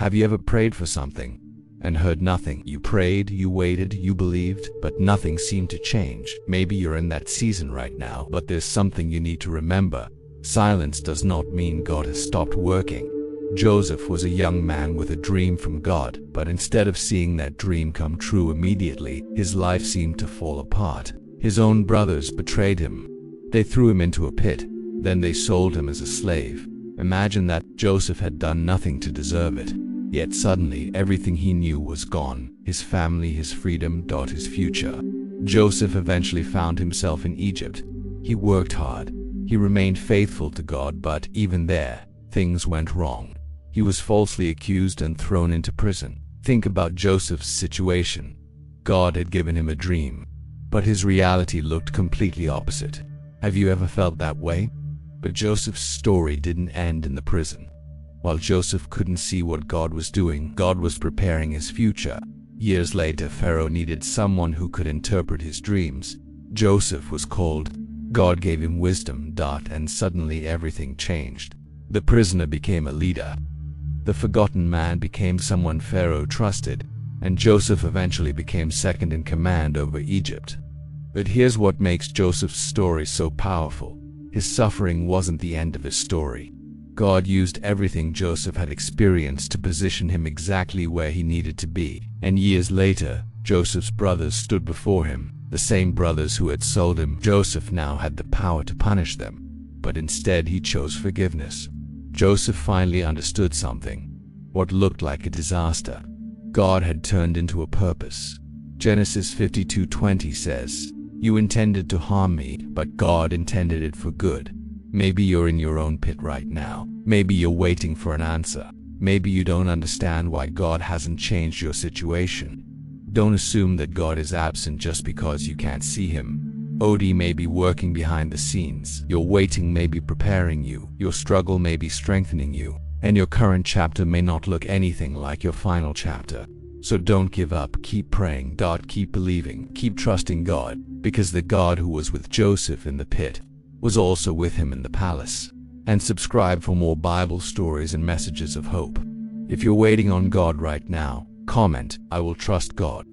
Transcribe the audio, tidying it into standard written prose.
Have you ever prayed for something and heard nothing? You prayed, you waited, you believed, but nothing seemed to change. Maybe you're in that season right now, but there's something you need to remember. Silence does not mean God has stopped working. Joseph was a young man with a dream from God, but instead of seeing that dream come true immediately, his life seemed to fall apart. His own brothers betrayed him. They threw him into a pit. Then they sold him as a slave. Imagine that. Joseph had done nothing to deserve it. Yet suddenly everything he knew was gone. His family, his freedom, his future. Joseph eventually found himself in Egypt. He worked hard. He remained faithful to God, but even there, things went wrong. He was falsely accused and thrown into prison. Think about Joseph's situation. God had given him a dream, but his reality looked completely opposite. Have you ever felt that way? But Joseph's story didn't end in the prison. While Joseph couldn't see what God was doing, God was preparing his future. Years later, Pharaoh needed someone who could interpret his dreams. Joseph was called. God gave him wisdom, and suddenly everything changed. The prisoner became a leader. The forgotten man became someone Pharaoh trusted, and Joseph eventually became second in command over Egypt. But here's what makes Joseph's story so powerful. His suffering wasn't the end of his story. God used everything Joseph had experienced to position him exactly where he needed to be. And years later, Joseph's brothers stood before him, the same brothers who had sold him. Joseph now had the power to punish them, but instead he chose forgiveness. Joseph finally understood something. What looked like a disaster, God had turned into a purpose. Genesis 52:20 says, "You intended to harm me, but God intended it for good." Maybe you're in your own pit right now. Maybe you're waiting for an answer. Maybe you don't understand why God hasn't changed your situation. Don't assume that God is absent just because you can't see him. OD may be working behind the scenes. Your waiting may be preparing you. Your struggle may be strengthening you. And your current chapter may not look anything like your final chapter. So don't give up. Keep praying. Keep believing. Keep trusting God, because the God who was with Joseph in the pit was also with him in the palace. And subscribe for more Bible stories and messages of hope. If you're waiting on God right now, comment, "I will trust God."